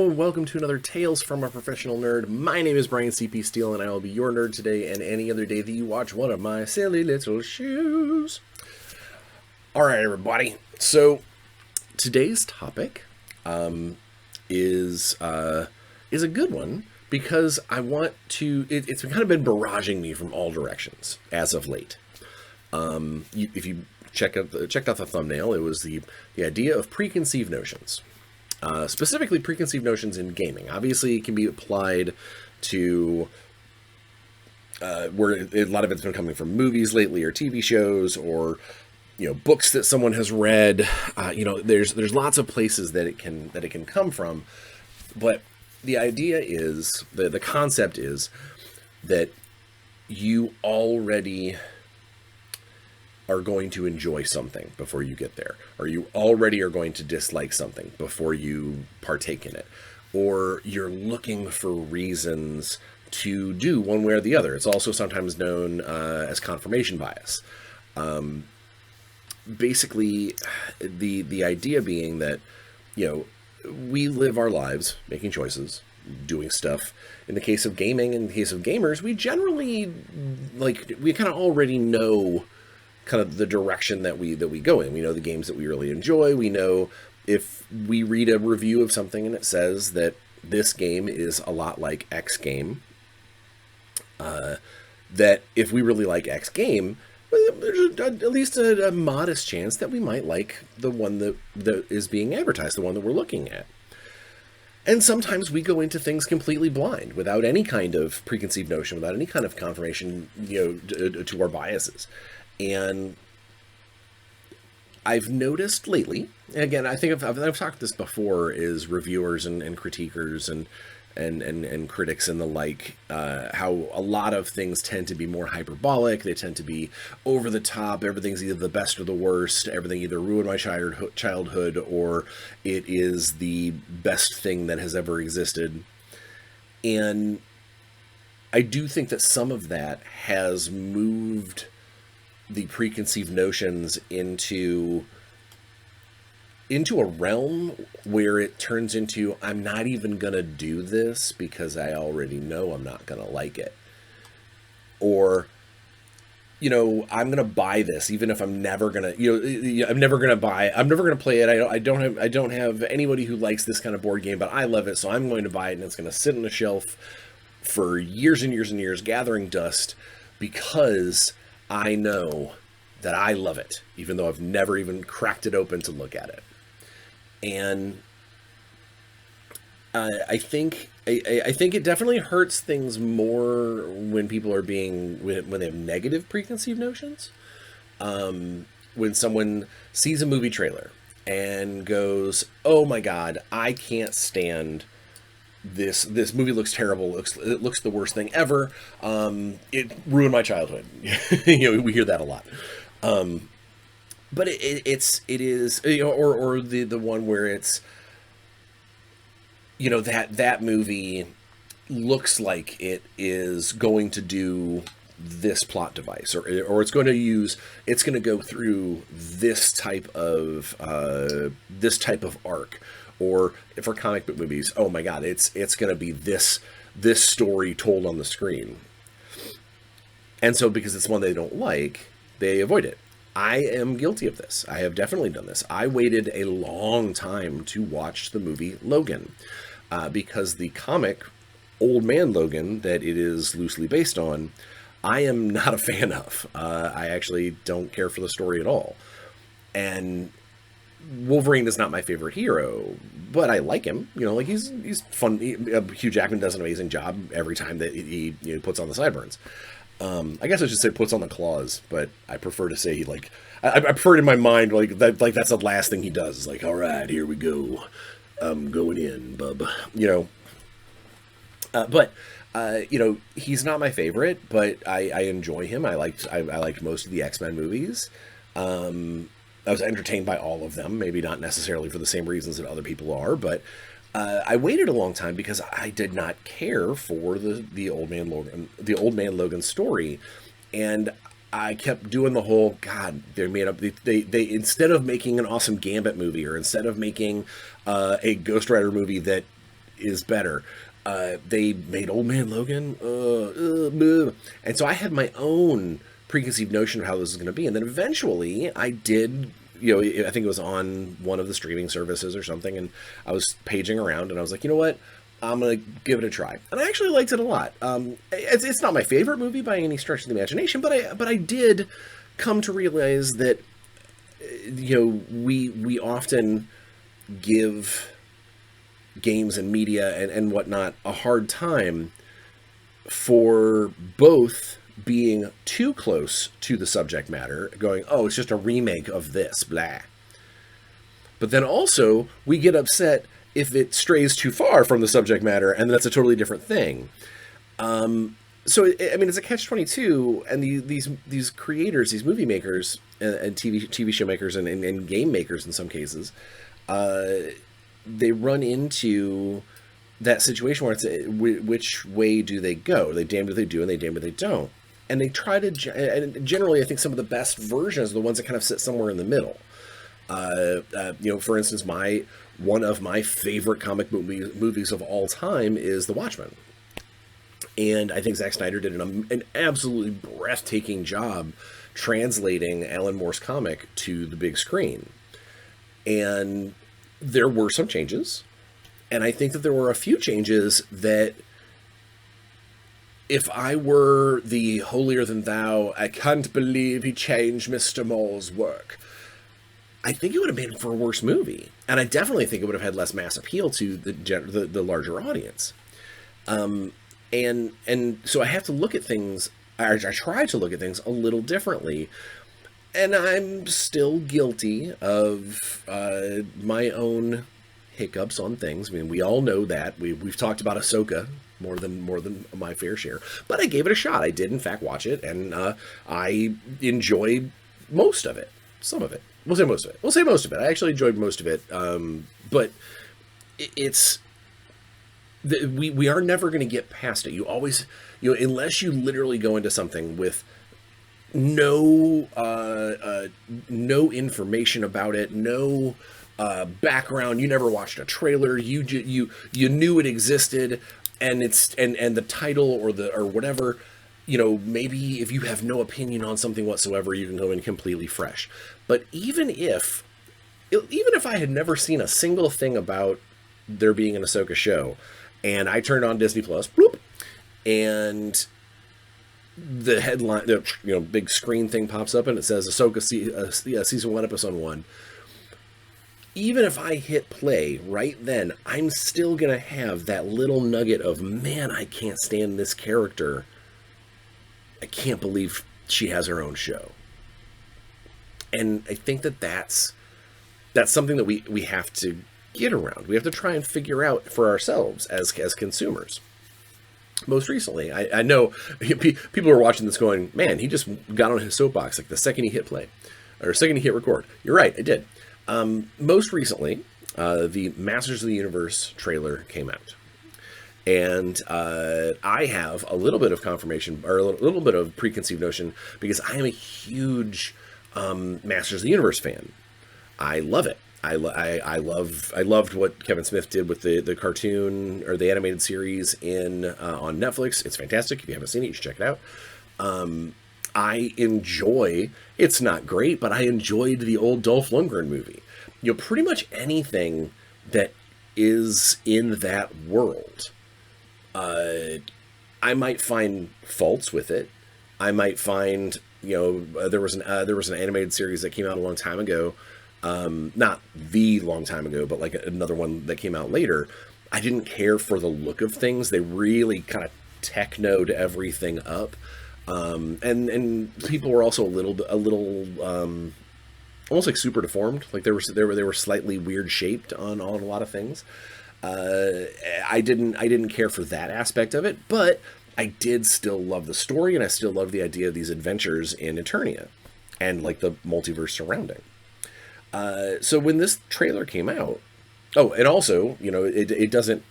and welcome to another Tales from a Professional Nerd. My name is BryanCPSteele, and I will be your nerd today and any other day that you watch one of my silly little shoes. Alright, everybody. So, today's topic is a good one because I want to... It's kind of been barraging me from all directions as of late. If you checked out the thumbnail, it was the idea of preconceived notions. Specifically preconceived notions in gaming. Obviously, it can be applied to where a lot of it's been coming from movies lately, or TV shows, or books that someone has read. There's lots of places that it can come from. But the idea is the concept is that you already are going to enjoy something before you get there, or you already are going to dislike something before you partake in it, or you're looking for reasons to do one way or the other. It's also sometimes known as confirmation bias. Basically, the idea being that, we live our lives making choices, doing stuff. In the case of gaming, in the case of gamers, we generally, we kind of already know kind of the direction that we go in. We know the games that we really enjoy. We know if we read a review of something and it says that this game is a lot like X game, that if we really like X game, there's at least a modest chance that we might like the one that is being advertised, the one that we're looking at. And sometimes we go into things completely blind, without any kind of preconceived notion, without any kind of confirmation, to our biases. And I've noticed lately, and again, I think I've talked this before, is reviewers and critiquers and critics and the like, how a lot of things tend to be more hyperbolic. They tend to be over the top. Everything's either the best or the worst. Everything either ruined my childhood or it is the best thing that has ever existed. And I do think that some of that has moved the preconceived notions into a realm where it turns into, I'm not even gonna do this because I already know I'm not gonna like it. Or, I'm gonna buy this even if I'm never gonna, I'm never gonna play it. I don't have anybody who likes this kind of board game, but I love it, so I'm going to buy it, and it's gonna sit on a shelf for years and years and years, gathering dust, because I know that I love it, even though I've never even cracked it open to look at it. And I think it definitely hurts things more when people are when they have negative preconceived notions. When someone sees a movie trailer and goes, "Oh my God, I can't stand this movie, looks terrible, it looks the worst thing ever, it ruined my childhood." We hear that a lot. But it is, or the one where it's, that movie looks like it is going to do this plot device, or it's going to go through this type of arc. Or for comic book movies, oh my God, it's going to be this story told on the screen. And so because it's one they don't like, they avoid it. I am guilty of this. I have definitely done this. I waited a long time to watch the movie Logan, because the comic Old Man Logan that it is loosely based on, I am not a fan of. I actually don't care for the story at all. And Wolverine is not my favorite hero, but I like him. He's fun. Hugh Jackman does an amazing job every time that he puts on the sideburns. I guess I should say puts on the claws, but I prefer to say I prefer it in my mind that's the last thing he does. It's like, all right, here we go, I'm going in, bub. But he's not my favorite, but I enjoy him. I liked most of the X-Men movies. I was entertained by all of them, maybe not necessarily for the same reasons that other people are, but I waited a long time because I did not care for the Old Man Logan story, and I kept doing the whole, God, they instead of making an awesome Gambit movie, or instead of making a Ghost Rider movie that is better. They made Old Man Logan, and so I had my own preconceived notion of how this was going to be, and then eventually I did. I think it was on one of the streaming services or something, and I was paging around, and I was like, you know what? I'm going to give it a try. And I actually liked it a lot. It's not my favorite movie by any stretch of the imagination, but I did come to realize that, we often give games and media and whatnot a hard time for both being too close to the subject matter, going, oh, it's just a remake of this, blah. But then also, we get upset if it strays too far from the subject matter, and that's a totally different thing. So, I mean, it's a catch-22, and these creators, these movie makers, and TV show makers, and game makers in some cases, they run into that situation where it's which way do they go? They damned if they do, and they damned if they don't. And they try to, and generally, I think some of the best versions are the ones that kind of sit somewhere in the middle. For instance, one of my favorite comic movies of all time is The Watchmen. And I think Zack Snyder did an absolutely breathtaking job translating Alan Moore's comic to the big screen. And there were some changes. And I think that there were a few changes that, if I were the holier-than-thou, I can't believe he changed Mr. Moore's work, I think it would have been for a worse movie. And I definitely think it would have had less mass appeal to the larger audience. And so I have to look at things, I try to look at things a little differently. And I'm still guilty of my own hiccups on things. I mean, we all know that. We've talked about Ahsoka more than my fair share. But I gave it a shot. I did, in fact, watch it, and I enjoyed most of it. Some of it. We'll say most of it. We'll say most of it. I actually enjoyed most of it. But it's... We are never going to get past it. You always... unless you literally go into something with no information about it, no background, you never watched a trailer, you knew it existed, and the title or whatever, maybe if you have no opinion on something whatsoever, you can go in completely fresh. But even if I had never seen a single thing about there being an Ahsoka show, and I turned on Disney Plus, bloop, and the headline, big screen thing pops up and it says Ahsoka season 1, episode 1. Even if I hit play right then, I'm still going to have that little nugget of, man, I can't stand this character. I can't believe she has her own show. And I think that's something that we have to get around. We have to try and figure out for ourselves as consumers. Most recently, I know people are watching this going, man, he just got on his soapbox like the second he hit play, or second he hit record. You're right, I did. Most recently, the Masters of the Universe trailer came out. And I have a little bit of confirmation, or a little bit of preconceived notion, because I am a huge Masters of the Universe fan. I love it. I loved what Kevin Smith did with the cartoon or the animated series on Netflix. It's fantastic. If you haven't seen it, you should check it out. I enjoy, it's not great, but I enjoyed the old Dolph Lundgren movie. Pretty much anything that is in that world, I might find faults with it. I might find, there was an animated series that came out a long time ago. Not the long time ago, but like another one that came out later. I didn't care for the look of things. They really kind of technoed everything up. And people were also a little almost like super deformed. Like they were slightly weird shaped on a lot of things. I didn't care for that aspect of it, but I did still love the story, and I still love the idea of these adventures in Eternia and like the multiverse surrounding. So when this trailer came out, and also, it doesn't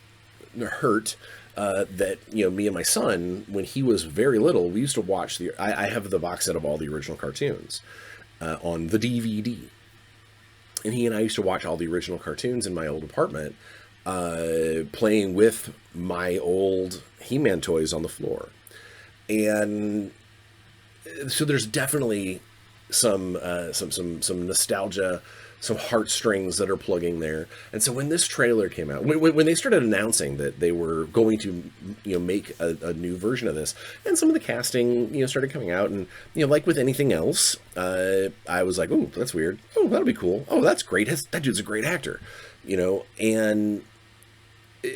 hurt that, me and my son, when he was very little, we used to watch I have the box set of all the original cartoons on the DVD. And he and I used to watch all the original cartoons in my old apartment playing with my old He-Man toys on the floor. And so there's definitely some nostalgia, some heartstrings that are plugging there. And so when this trailer came out, when they started announcing that they were going to, make a new version of this, and some of the casting, started coming out, and like with anything else, I was like, oh, that's weird. Oh, that'll be cool. Oh, that's great. That dude's a great actor, and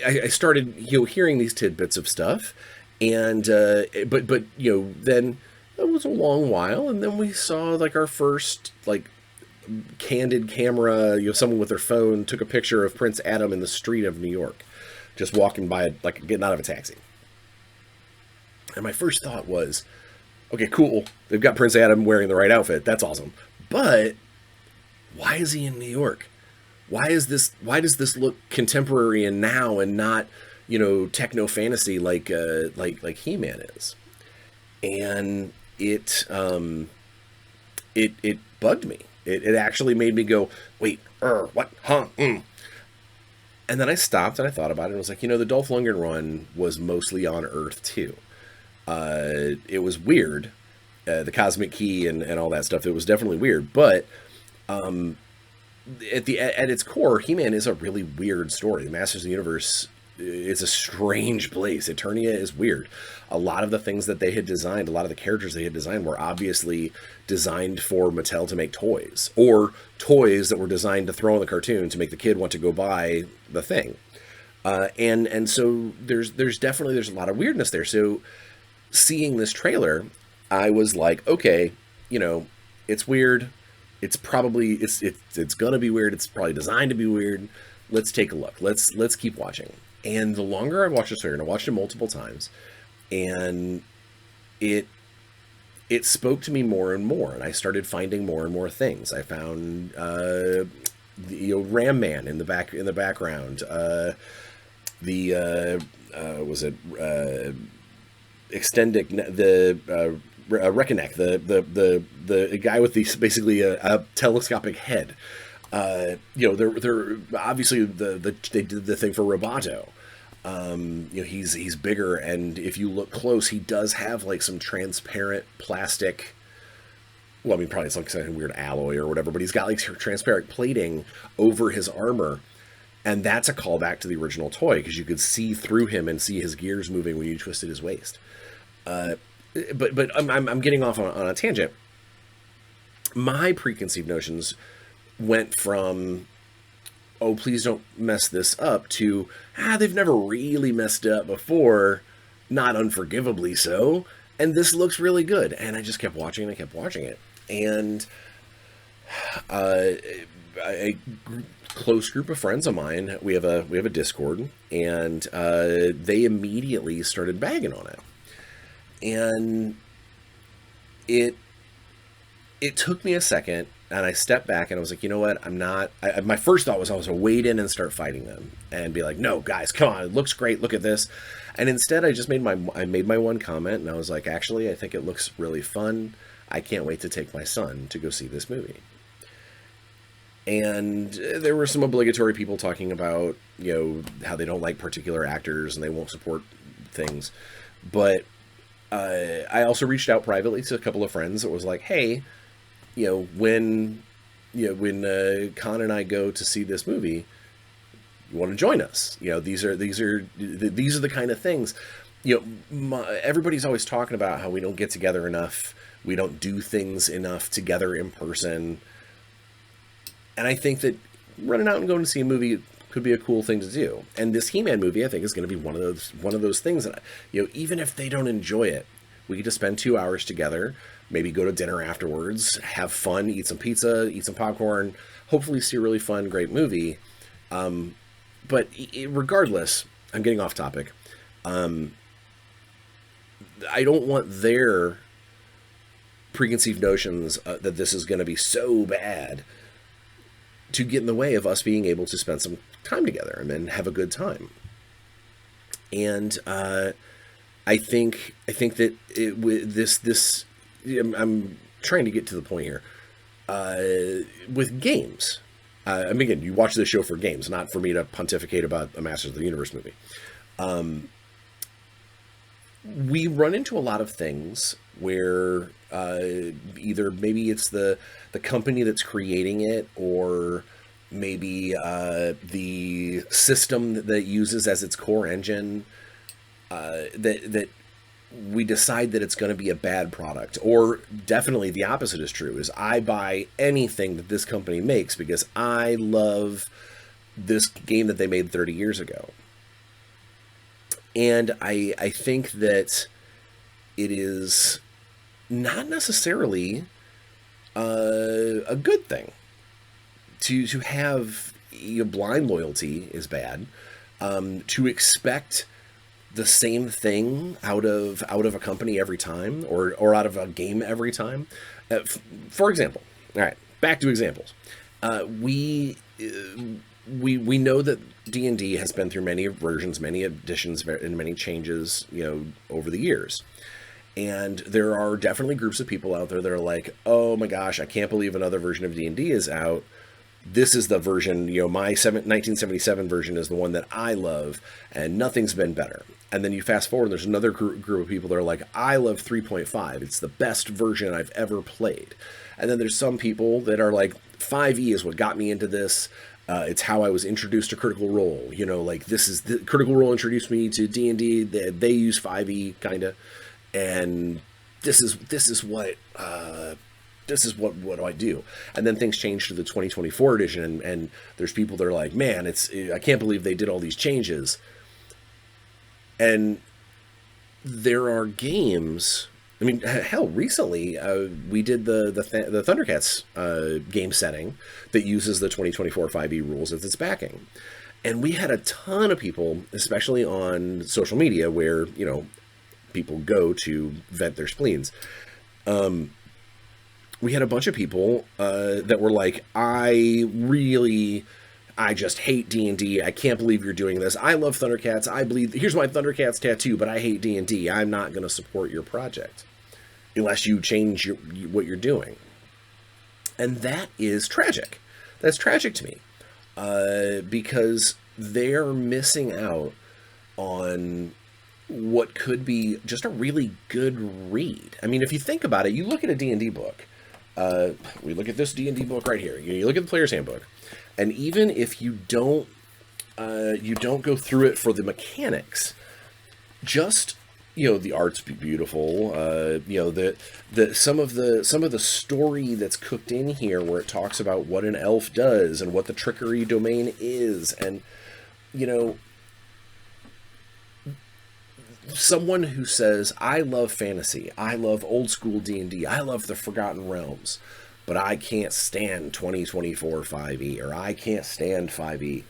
I started, hearing these tidbits of stuff, and but then it was a long while, and then we saw like our first like candid camera, someone with their phone took a picture of Prince Adam in the street of New York, just walking by, like getting out of a taxi. And my first thought was, okay, cool, they've got Prince Adam wearing the right outfit. That's awesome. But why is he in New York? Why does this look contemporary and now, and not, techno fantasy like He-Man is? And it bugged me. It actually made me go, wait, what, huh? And then I stopped and I thought about it, and I was like, the Dolph Lundgren run was mostly on Earth too. It was weird, the Cosmic Key and all that stuff. It was definitely weird, but at its core, He-Man is a really weird story. The Masters of the Universe is a strange place. Eternia is weird. A lot of the things that they had designed, a lot of the characters they had designed, were obviously designed for Mattel to make toys, or toys that were designed to throw in the cartoon to make the kid want to go buy the thing. And so there's a lot of weirdness there. So seeing this trailer, I was like, okay, it's weird. It's probably it's gonna be weird. It's probably designed to be weird. Let's take a look. Let's keep watching. And the longer I watched this trailer, and I watched it multiple times, and it spoke to me more and more, and I started finding more and more things. I found Ram Man in the background. Was it Extended, the Reckoneck, the guy with basically a telescopic head. They're obviously they did the thing for Roboto. He's bigger, and if you look close, he does have like some transparent plastic. Well, I mean, probably some kind of weird alloy or whatever, but he's got like transparent plating over his armor, and that's a callback to the original toy, because you could see through him and see his gears moving when you twisted his waist. But I'm getting off on a tangent. My preconceived notions went from, oh, please don't mess this up, to, they've never really messed up before, not unforgivably so, and this looks really good. And I just kept watching it, and a close group of friends of mine, we have a Discord, and they immediately started bagging on it. And it took me a second, and I stepped back, and I was like, you know what? My first thought was I was going to wade in and start fighting them and be like, no, guys, come on. It looks great. Look at this. And instead, I just made my one comment, and I was like, actually, I think it looks really fun. I can't wait to take my son to go see this movie. And there were some obligatory people talking about, how they don't like particular actors and they won't support things. But I also reached out privately to a couple of friends that was like, hey, when Con and I go to see this movie, you want to join us? These are the kind of things. Everybody's always talking about how we don't get together enough, we don't do things enough together in person, and I think that running out and going to see a movie could be a cool thing to do. And this He-Man movie, I think, is going to be one of those things that, even if they don't enjoy it, we could just spend 2 hours together, maybe go to dinner afterwards, have fun, eat some pizza, eat some popcorn, hopefully see a really fun, great movie. But regardless, I'm getting off topic. I don't want their preconceived notions that this is going to be so bad to get in the way of us being able to spend some time together and then have a good time. And I think that I'm trying to get to the point here. With games, I mean, again, you watch this show for games, not for me to pontificate about a Masters of the Universe movie. We run into a lot of things where either maybe it's the company that's creating it, or maybe the system that it uses as its core engine, that we decide that it's going to be a bad product. Or definitely the opposite is true, is I buy anything that this company makes because I love this game that they made 30 years ago. And I think that it is not necessarily a good thing to have, blind loyalty is bad. To expect the same thing out of a company every time, or out of a game every time. For example, all right, back to examples. We know that D&D has been through many versions, many editions, and many changes, over the years. And there are definitely groups of people out there that are like, oh my gosh, I can't believe another version of D&D is out. This is the version, my 1977 version is the one that I love, and nothing's been better. And then you fast forward, and there's another group of people that are like, I love 3.5. It's the best version I've ever played. And then there's some people that are like, 5e is what got me into this. It's how I was introduced to Critical Role. This is the Critical Role introduced me to D&D. They use 5e kind of, and this is what do I do? And then things change to the 2024 edition, and there's people that are like, man, I can't believe they did all these changes. And there are games. I mean, hell, recently we did the Thundercats game setting that uses the 2024 5e rules as its backing. And we had a ton of people, especially on social media, where, people go to vent their spleens. We had a bunch of people that were like, I just hate D&D. I can't believe you're doing this. I love Thundercats. Here's my Thundercats tattoo, but I hate D&D. I'm not going to support your project unless you change what you're doing. And that is tragic. That's tragic to me, because they're missing out on what could be just a really good read. I mean, if you think about it, you look at a D&D book. We look at this D&D book right here. You look at the player's handbook, and even if you don't go through it for the mechanics, just the art's beautiful. Some of the story that's cooked in here, where it talks about what an elf does and what the trickery domain is, and someone who says, I love fantasy, I love old school D&D, I love the Forgotten Realms, but I can't stand 2024 5e, or I can't stand 5e.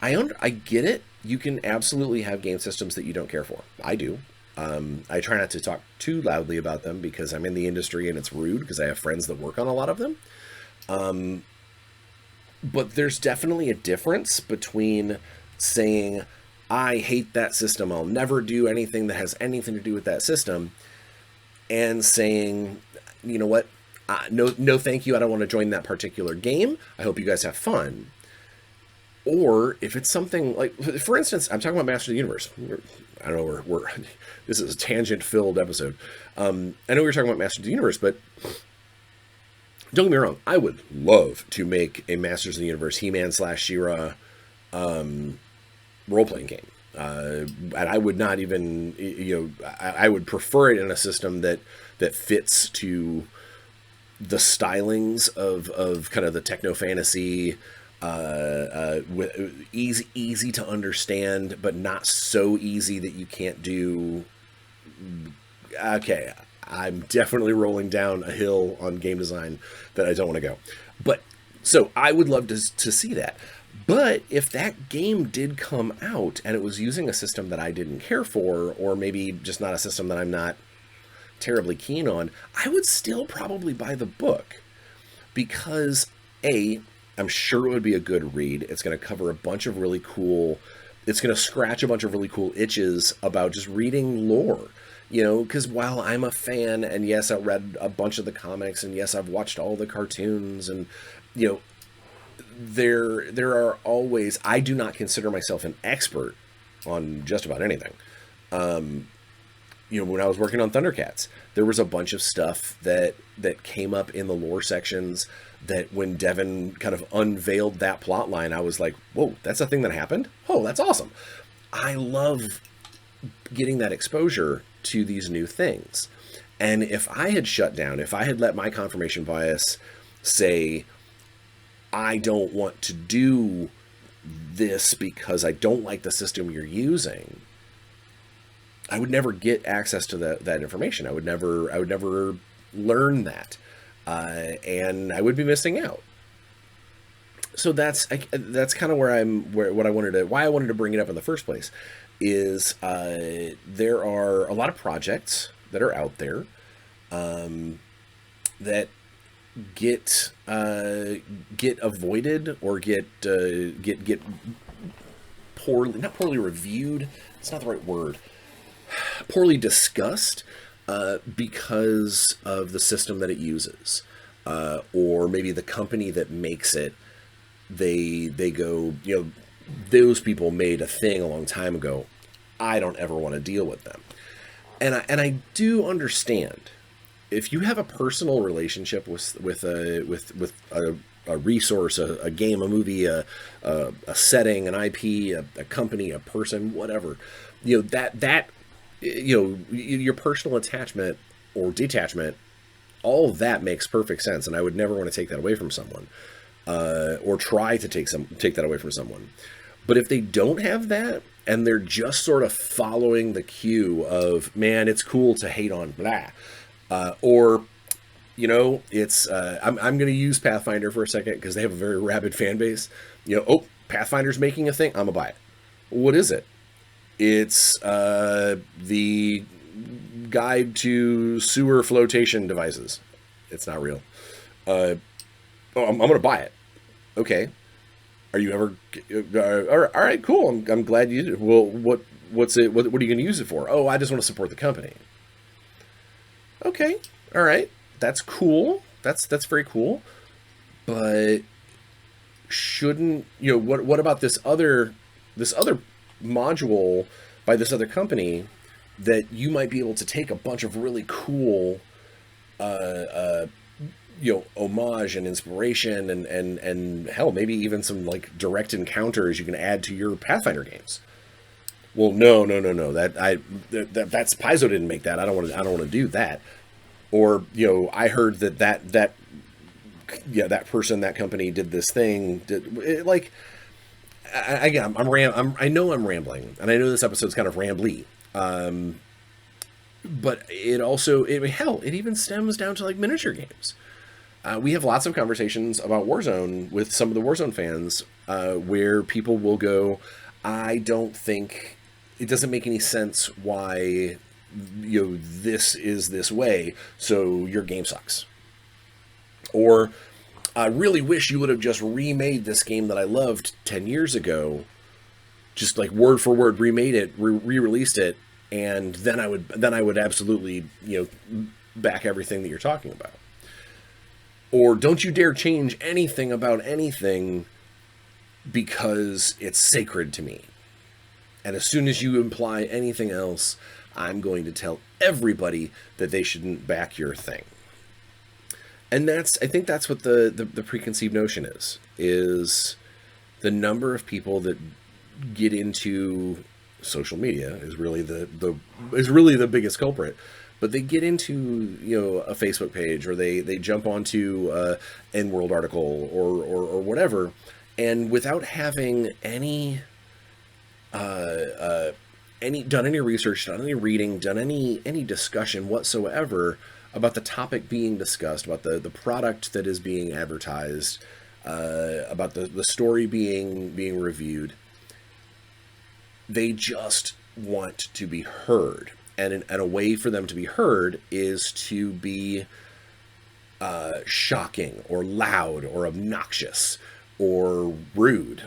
I get it. You can absolutely have game systems that you don't care for. I do. I try not to talk too loudly about them because I'm in the industry and it's rude, because I have friends that work on a lot of them. But there's definitely a difference between saying, I hate that system, I'll never do anything that has anything to do with that system, and saying, you know what, no thank you, I don't want to join that particular game, I hope you guys have fun. Or if it's something like, for instance, I'm talking about Master of the Universe. I don't know, we're this is a tangent-filled episode. I know we were talking about Master of the Universe, but don't get me wrong, I would love to make a Masters of the Universe He-Man / She-Ra role-playing game. And I would not even, I would prefer it in a system that fits to the stylings of kind of the techno-fantasy, with easy to understand, but not so easy that you can't do. Okay, I'm definitely rolling down a hill on game design that I don't want to go. But so I would love to see that. But if that game did come out and it was using a system that I didn't care for, or maybe just not a system that I'm not terribly keen on, I would still probably buy the book, because I'm sure it would be a good read. It's going to cover a bunch of really cool, it's going to scratch a bunch of really cool itches about just reading lore, because while I'm a fan, and yes, I read a bunch of the comics, and yes, I've watched all the cartoons, and, there are always, I do not consider myself an expert on just about anything. When I was working on Thundercats, there was a bunch of stuff that came up in the lore sections that when Devin kind of unveiled that plot line, I was like, whoa, that's a thing that happened? Oh, that's awesome. I love getting that exposure to these new things. And if I had shut down, if I had let my confirmation bias say, I don't want to do this because I don't like the system you're using, I would never get access to that information. I would never learn that. And I would be missing out. So that's kind of why I wanted to bring it up in the first place is there are a lot of projects that are out there that get avoided or get not poorly reviewed. It's not the right word. Poorly discussed because of the system that it uses, or maybe the company that makes it. They go, those people made a thing a long time ago. I don't ever want to deal with them. And I do understand if you have a personal relationship with a resource, a game, a movie, a setting, an IP, a company, a person, whatever, that your personal attachment or detachment, all of that makes perfect sense, and I would never want to take that away from someone, or try to take that away from someone. But if they don't have that, and they're just sort of following the cue of, man, it's cool to hate on blah, or it's I'm going to use Pathfinder for a second because they have a very rabid fan base. Pathfinder's making a thing, I'm gonna buy it. What is it? It's the guide to sewer flotation devices. It's not real. I'm going to buy it. Okay. Are you ever? All right, cool. I'm glad you did. Well, what's it? What are you going to use it for? Oh, I just want to support the company. Okay. All right. That's cool. That's very cool. But shouldn't what about this other module by this other company that you might be able to take a bunch of really cool homage and inspiration and hell, maybe even some like direct encounters you can add to your Pathfinder games. Well, no. That's Paizo didn't make that. I don't want to do that. Or I heard that person, that company did this thing. I know I'm rambling, and I know this episode's kind of rambly. But it even stems down to like miniature games. We have lots of conversations about Warzone with some of the Warzone fans, where people will go, I don't think it doesn't make any sense why this is this way, so your game sucks. Or I really wish you would have just remade this game that I loved 10 years ago, just like word for word remade it, re-released it, and then I would absolutely back everything that you're talking about. Or don't you dare change anything about anything because it's sacred to me. And as soon as you imply anything else, I'm going to tell everybody that they shouldn't back your thing. And I think that's what the preconceived notion is the number of people that get into social media is really the biggest culprit. But they get into a Facebook page, or they jump onto an World article or whatever, and without having any done any research, done any reading, done any discussion whatsoever about the topic being discussed, about the product that is being advertised, about the story being reviewed, they just want to be heard. And a way for them to be heard is to be shocking or loud or obnoxious or rude,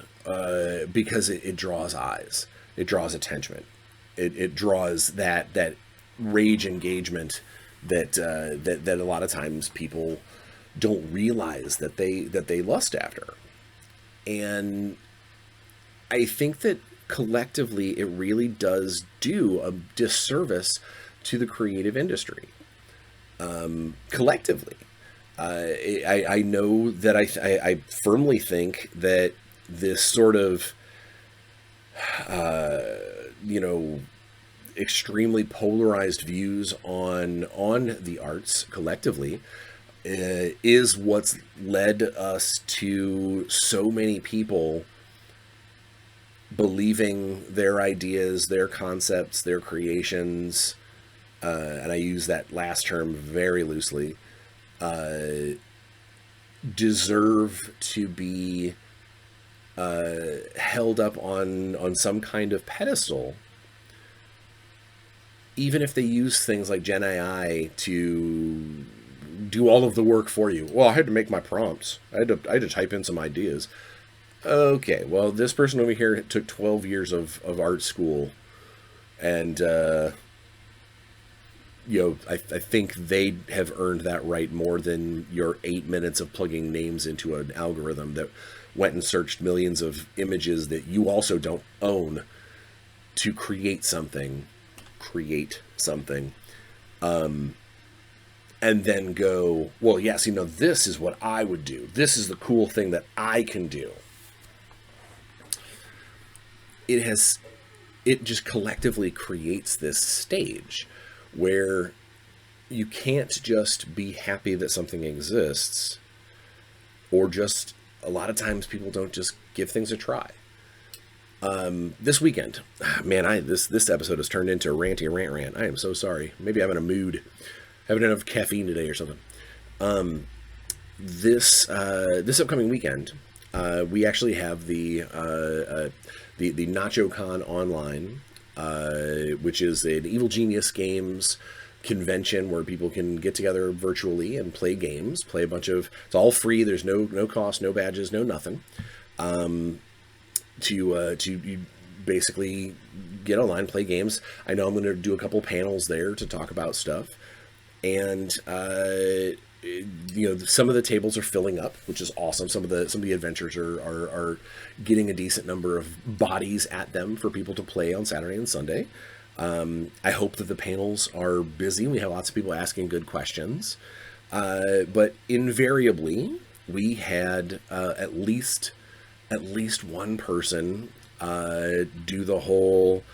because it draws eyes, it draws attention, it draws that rage engagement that a lot of times people don't realize that they lust after. And I think that collectively it really does do a disservice to the creative industry. Collectively. I know that I firmly think that this sort of, you know, extremely polarized views on the arts collectively is what's led us to so many people believing their ideas, their concepts, their creations, and I use that last term very loosely, deserve to be held up on some kind of pedestal, even if they use things like Gen AI to do all of the work for you. Well, I had to make my prompts. I had to type in some ideas. Okay, well, this person over here took 12 years of art school, and you know, I think they have earned that right more than your 8 minutes of plugging names into an algorithm that went and searched millions of images that you also don't own to create something. And then go, well, yes, you know, this is what I would do. This is the cool thing that I can do. It just collectively creates this stage where you can't just be happy that something exists, or just, a lot of times people don't just give things a try. This weekend, man, this episode has turned into a ranty rant. I am so sorry. Maybe I'm in a mood. Haven't had enough caffeine today or something. This upcoming weekend, we actually have the Nacho Con online, which is an Evil Genius Games convention where people can get together virtually and play games, play a bunch of, it's all free. There's no cost, no badges, no nothing. To basically get online, play games. I know I'm going to do a couple panels there to talk about stuff. And, you know, some of the tables are filling up, which is awesome. Some of the adventures are getting a decent number of bodies at them for people to play on Saturday and Sunday. I hope that the panels are busy. We have lots of people asking good questions. But invariably, we had at least one person do the whole,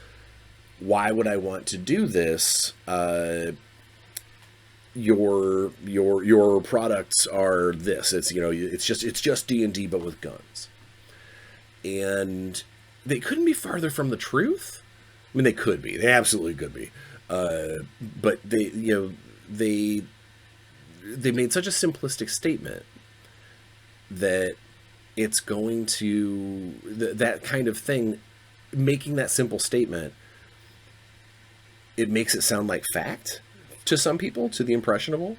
why would I want to do this? Your products are this. It's, you know, it's just D&D but with guns. And they couldn't be farther from the truth. I mean, they could be. They absolutely could be. But they, you know, they made such a simplistic statement that it's going to, that kind of thing, making that simple statement, it makes it sound like fact to some people, to the impressionable,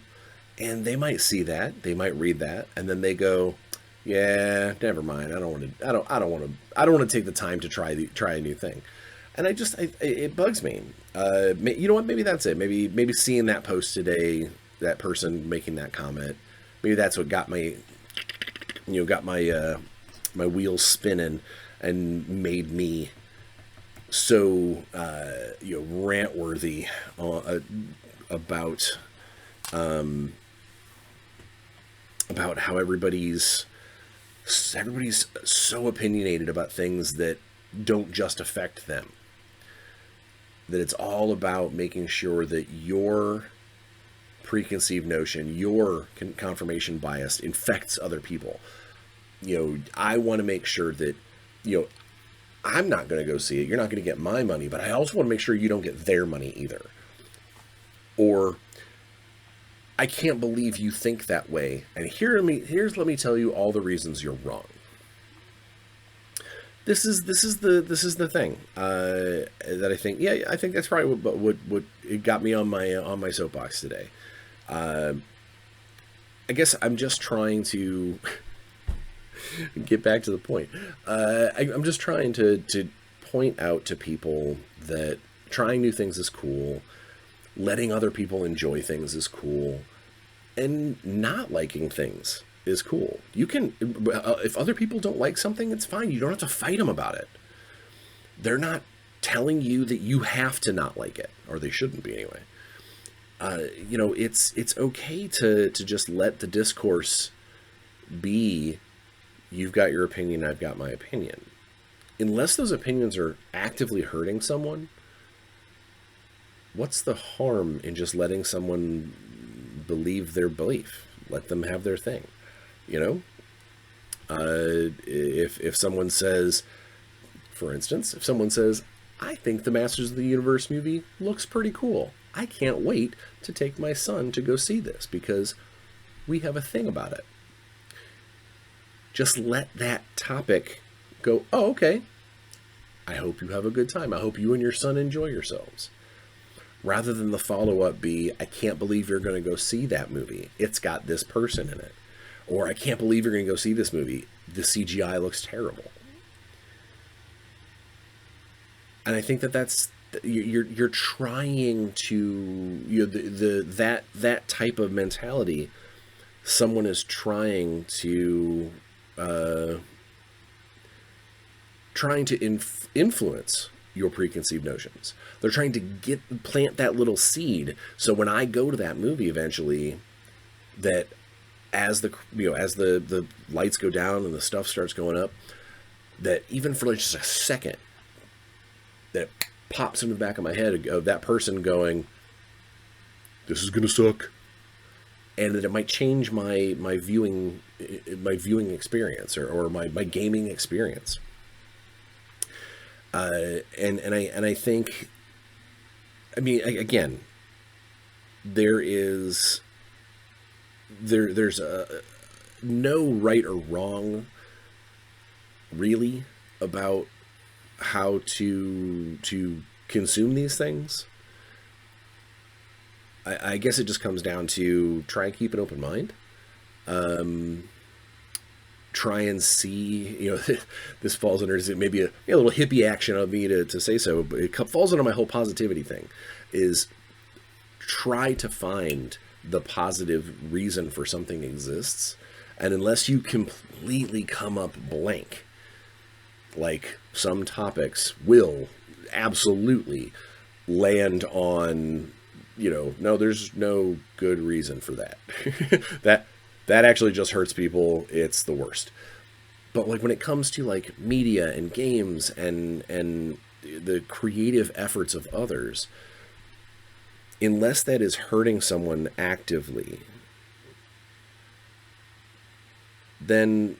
and they might see that, they might read that, and then they go, yeah, never mind. I don't want to take the time to try a new thing. And it bugs me. You know what? Maybe that's it. Maybe seeing that post today, that person making that comment, maybe that's what got my my wheels spinning and made me so rant worthy about how everybody's so opinionated about things that don't just affect them. That it's all about making sure that your preconceived notion, your confirmation bias infects other people. You know, I want to make sure that, you know, I'm not going to go see it. You're not going to get my money, but I also want to make sure you don't get their money either. Or, I can't believe you think that way, and let me tell you all the reasons you're wrong. This is the thing that I think. Yeah, I think that's probably what it got me on my soapbox today. I guess I'm just trying to get back to the point. I'm just trying to point out to people that trying new things is cool, letting other people enjoy things is cool, and not liking things is cool. You can, if other people don't like something, it's fine. You don't have to fight them about it. They're not telling you that you have to not like it, or they shouldn't be anyway. You know, it's okay to just let the discourse be, you've got your opinion, I've got my opinion. Unless those opinions are actively hurting someone, what's the harm in just letting someone believe their belief? Let them have their thing, you know? If someone says, for instance, if someone says, I think the Masters of the Universe movie looks pretty cool. I can't wait to take my son to go see this because we have a thing about it. Just let that topic go, oh, okay. I hope you have a good time. I hope you and your son enjoy yourselves. Rather than the follow-up be, I can't believe you're going to go see that movie. It's got this person in it. Or I can't believe you're going to go see this movie. The CGI looks terrible. And I think that's you're trying to, you know, that type of mentality. Someone is trying to influence your preconceived notions. They're trying to plant that little seed. So when I go to that movie eventually, that as the lights go down and the stuff starts going up, that even for like just a second, that pops into the back of my head of that person going, this is gonna suck, and that it might change my viewing experience or my gaming experience. And I think, I mean, again, there's no right or wrong really about how to consume these things. I guess it just comes down to try and keep an open mind. Try and see, you know, this falls under maybe a little hippie action of me to say so, but it falls under my whole positivity thing, is try to find the positive reason for something exists. And unless you completely come up blank, like some topics will absolutely land on, you know, no, there's no good reason for that. That actually just hurts people. It's the worst. But like when it comes to like media and games and the creative efforts of others, unless that is hurting someone actively, then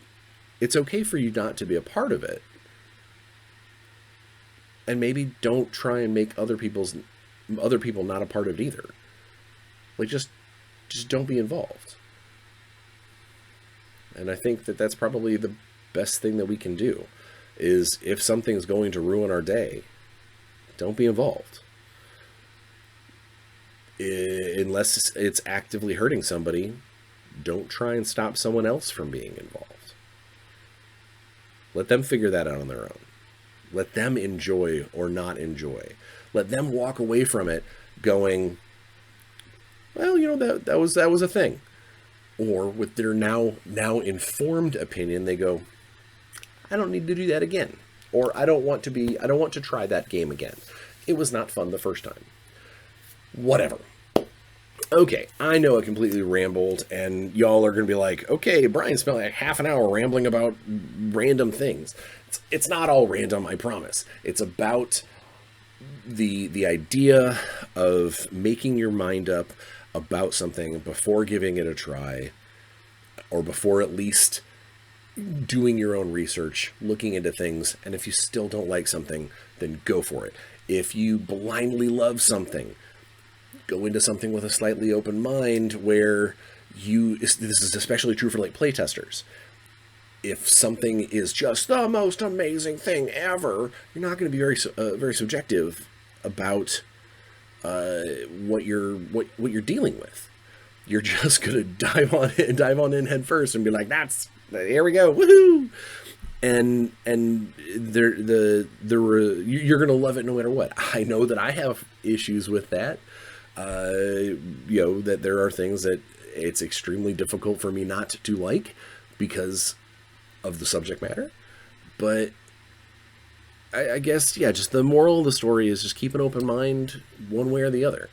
it's okay for you not to be a part of it. And maybe don't try and make other people not a part of it either. Like just don't be involved. And I think that's probably the best thing that we can do, is if something's going to ruin our day, don't be involved. Unless it's actively hurting somebody, don't try and stop someone else from being involved. Let them figure that out on their own. Let them enjoy or not enjoy. Let them walk away from it going, well, you know, that was a thing. Or with their now informed opinion, they go, I don't need to do that again. Or I don't want to try that game again. It was not fun the first time. Whatever. Okay, I know I completely rambled, and y'all are going to be like, okay, Bryan spent like half an hour rambling about random things. It's not all random, I promise. It's about the idea of making your mind up about something before giving it a try, or before at least doing your own research, looking into things, and if you still don't like something, then go for it. If you blindly love something, go into something with a slightly open mind, where this is especially true for like playtesters. If something is just the most amazing thing ever, you're not going to be very subjective about what you're dealing with. You're just gonna dive on in head first and be like, here we go, woohoo! And you're gonna love it no matter what. I know that I have issues with that. You know, that there are things that it's extremely difficult for me not to like because of the subject matter. But I guess, yeah, just the moral of the story is just keep an open mind one way or the other.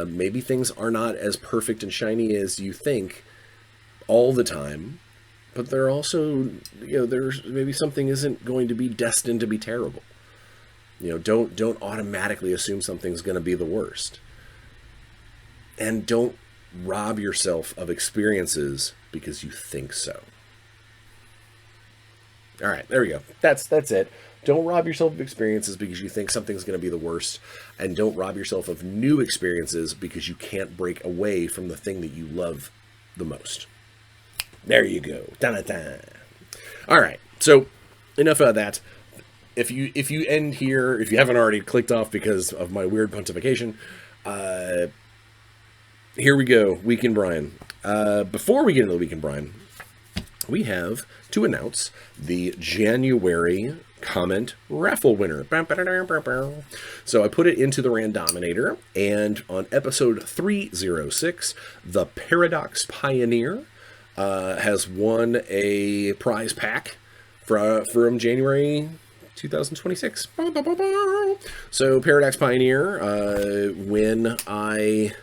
Maybe things are not as perfect and shiny as you think all the time, but they're also, there's maybe something isn't going to be destined to be terrible. Don't automatically assume something's going to be the worst. And don't rob yourself of experiences because you think so. All right, there we go. That's it. Don't rob yourself of experiences because you think something's going to be the worst. And don't rob yourself of new experiences because you can't break away from the thing that you love the most. There you go. Da-da-da. All right, so enough of that. If you end here, if you haven't already clicked off because of my weird pontification, here we go. Week in Bryan. Before we get into the Week in Bryan, we have to announce the January comment raffle winner. So I put it into the randominator, and on episode 306, the Paradox Pioneer has won a prize pack from January 2026. So Paradox Pioneer, when I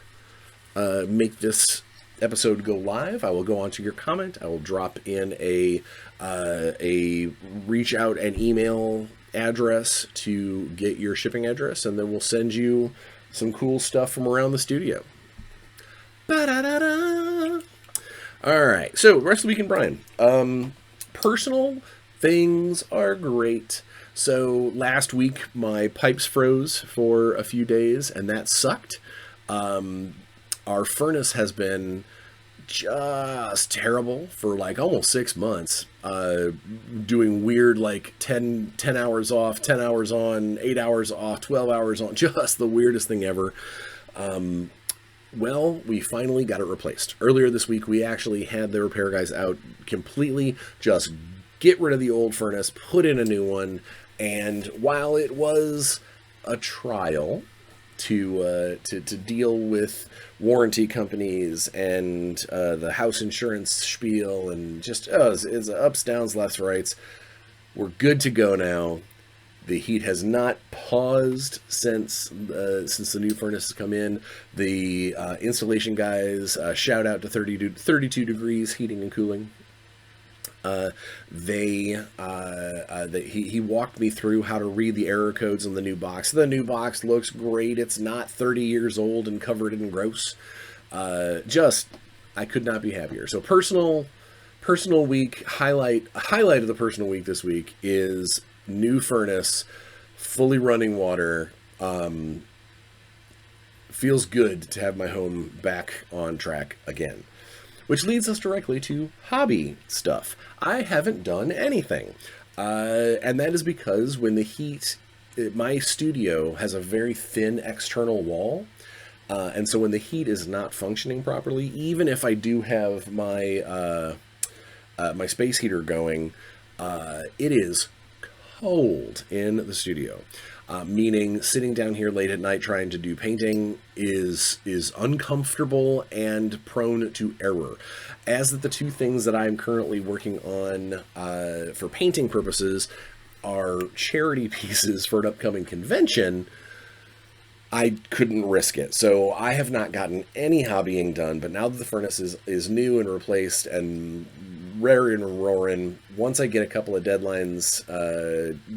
make this episode go live, I will go onto your comment. I will drop in a reach out and email address to get your shipping address, and then we'll send you some cool stuff from around the studio. Ba-da-da-da. All right, so rest of the week in Bryan. Personal things are great. So last week my pipes froze for a few days, and that sucked. Our furnace has been just terrible for like almost 6 months, doing weird like 10 hours off, 10 hours on, 8 hours off, 12 hours on, just the weirdest thing ever. Well, we finally got it replaced. Earlier this week, we actually had the repair guys out completely, just get rid of the old furnace, put in a new one, and while it was a trial to deal with warranty companies and the house insurance spiel and just it's ups, downs, lefts, rights. We're good to go now. The heat has not paused since the new furnace has come in. The installation guys, shout out to 32 degrees heating and cooling. He walked me through how to read the error codes on the new box. The new box looks great. It's not 30 years old and covered in gross. I could not be happier. So personal week highlight of the personal week this week is new furnace, fully running water. Feels good to have my home back on track again. Which leads us directly to hobby stuff. I haven't done anything. And that is because when the heat... My studio has a very thin external wall. And so when the heat is not functioning properly, even if I do have my my space heater going, it is cold in the studio. Meaning sitting down here late at night trying to do painting is uncomfortable and prone to error. As that the two things that I'm currently working on for painting purposes are charity pieces for an upcoming convention, I couldn't risk it. So I have not gotten any hobbying done, but now that the furnace is new and replaced and raring and roaring, once I get a couple of deadlines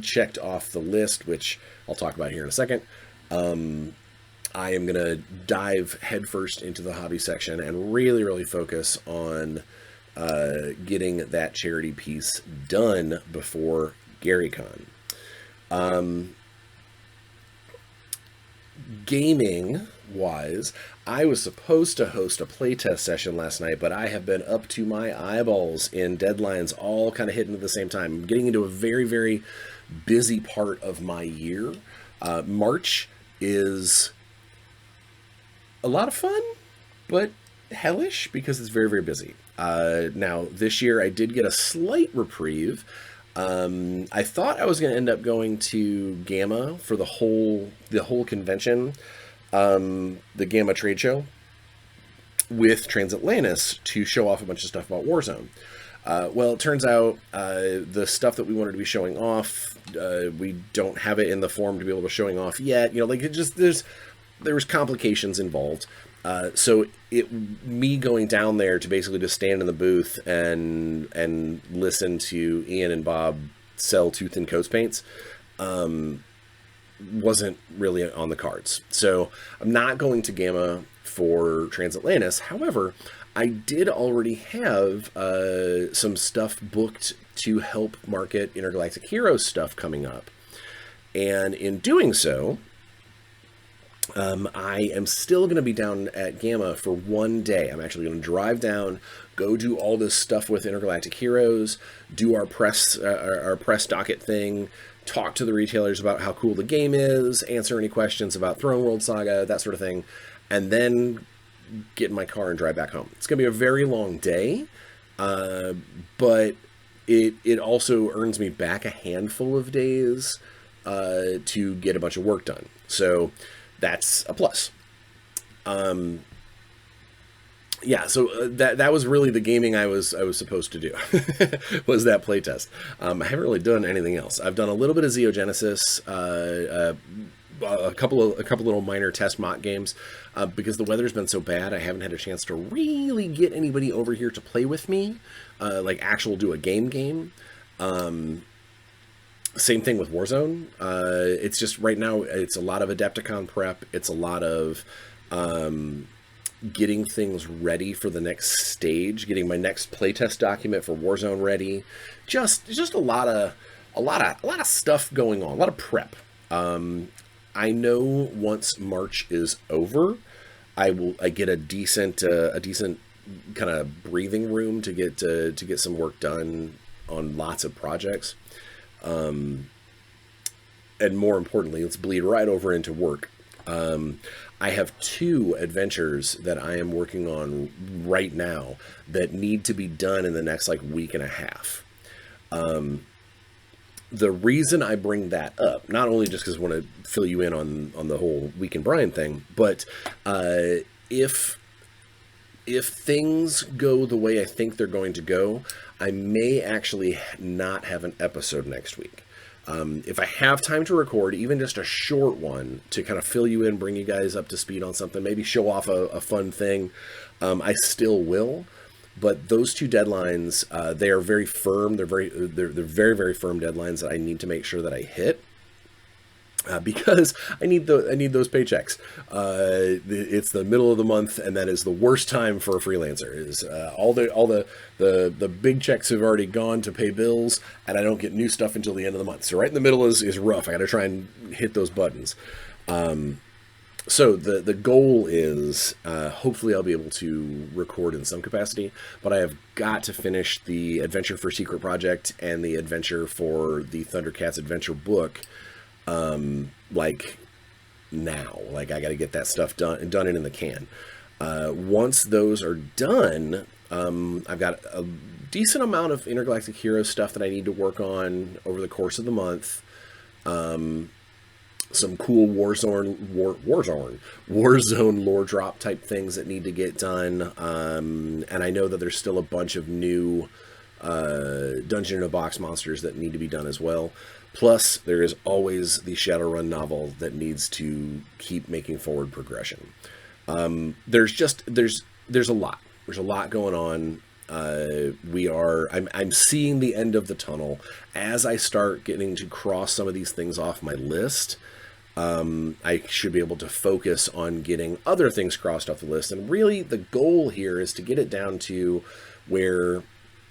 checked off the list, which I'll talk about here in a second, I am going to dive headfirst into the hobby section and really, really focus on getting that charity piece done before GaryCon. Gaming wise, I was supposed to host a playtest session last night, but I have been up to my eyeballs in deadlines all kind of hitting at the same time. I'm getting into a very, very busy part of my year. March is a lot of fun, but hellish because it's very, very busy. Now, this year I did get a slight reprieve. I thought I was going to end up going to Gamma for the whole convention, the Gamma trade show. with Transatlantis to show off a bunch of stuff about Warzone. Well, it turns out the stuff that we wanted to be showing off, we don't have it in the form to be able to showing off yet. You know, like, it just, there was complications involved. So me going down there to basically just stand in the booth and listen to Ian and Bob sell tooth and coats paints, wasn't really on the cards. So I'm not going to Gamma for Transatlantis. However, I did already have some stuff booked to help market Intergalactic Heroes stuff coming up. And in doing so, I am still going to be down at Gamma for one day. I'm actually going to drive down, go do all this stuff with Intergalactic Heroes, do our press docket thing, talk to the retailers about how cool the game is, answer any questions about Throne World Saga, that sort of thing, and then get in my car and drive back home. It's going to be a very long day, but it also earns me back a handful of days to get a bunch of work done. So that's a plus. Yeah, so that was really the gaming I was supposed to do, was that playtest. I haven't really done anything else. I've done a little bit of Xeogenesis, a couple little minor test mock games, because the weather's been so bad. I haven't had a chance to really get anybody over here to play with me, like actual do a game. Same thing with Warzone. It's just right now it's a lot of Adepticon prep. It's a lot of getting things ready for the next stage, getting my next playtest document for Warzone ready. Just a lot of stuff going on, a lot of prep. I know once March is over, I get a decent kind of breathing room to get some work done on lots of projects. And more importantly, let's bleed right over into work. I have 2 adventures that I am working on right now that need to be done in the next week and a half. The reason I bring that up, not only just because I want to fill you in on the whole Week in Bryan thing, but if things go the way I think they're going to go, I may actually not have an episode next week. If I have time to record, even just a short one to kind of fill you in, bring you guys up to speed on something, maybe show off a fun thing, I still will. But those 2 deadlines, they are very firm. They're very, very firm deadlines that I need to make sure that I hit. Because I need those paychecks. It's the middle of the month, and that is the worst time for a freelancer. Is all the big checks have already gone to pay bills, and I don't get new stuff until the end of the month. So right in the middle is rough. I got to try and hit those buttons. So the goal is hopefully I'll be able to record in some capacity, but I have got to finish the Adventure for Secret Project and the Adventure for the Thundercats Adventure book. Now, I got to get that stuff done and in the can. Once those are done, I've got a decent amount of Intergalactic Heroes stuff that I need to work on over the course of the month. Some cool Warzone lore drop type things that need to get done. And I know that there's still a bunch of new Dungeon in a Box monsters that need to be done as well. Plus, there is always the Shadowrun novel that needs to keep making forward progression. There's a lot. There's a lot going on. I'm seeing the end of the tunnel as I start getting to cross some of these things off my list. I should be able to focus on getting other things crossed off the list. And really, the goal here is to get it down to where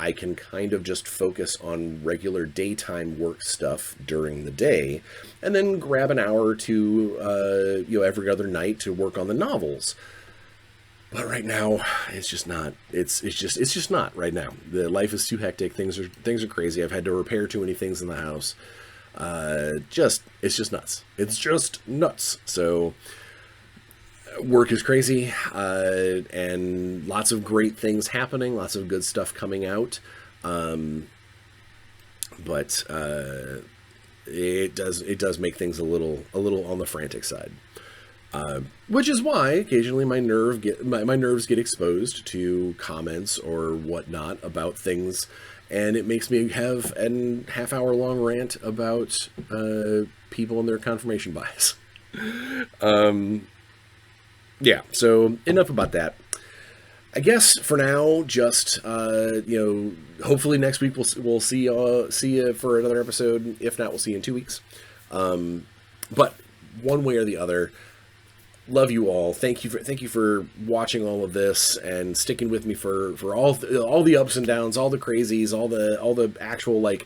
I can kind of just focus on regular daytime work stuff during the day, and then grab an hour or two, every other night to work on the novels. But right now, it's just not. It's just not right now. The life is too hectic. Things are crazy. I've had to repair too many things in the house. It's just nuts. It's just nuts. So work is crazy, and lots of great things happening, lots of good stuff coming out. But it does make things a little on the frantic side. Which is why occasionally my nerves get exposed to comments or whatnot about things, and it makes me have a half-hour long rant about people and their confirmation bias. Yeah, so enough about that. I guess for now, just hopefully next week we'll see you for another episode. If not, we'll see you in 2 weeks. But one way or the other, love you all. Thank you for watching all of this and sticking with me for all the ups and downs, all the crazies, all the actual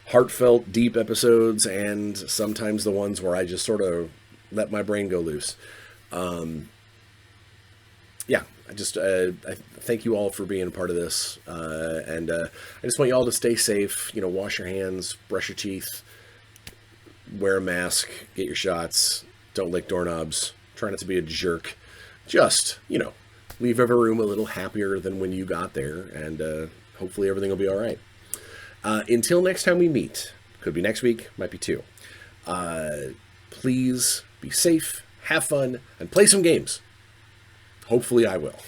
heartfelt, deep episodes, and sometimes the ones where I just sort of let my brain go loose. Yeah, I thank you all for being a part of this, and I just want you all to stay safe. Wash your hands, brush your teeth, wear a mask, get your shots, don't lick doorknobs, try not to be a jerk. Just leave every room a little happier than when you got there, and hopefully everything will be all right. Until next time we meet, could be next week, might be 2. Please be safe, have fun, and play some games. Hopefully I will.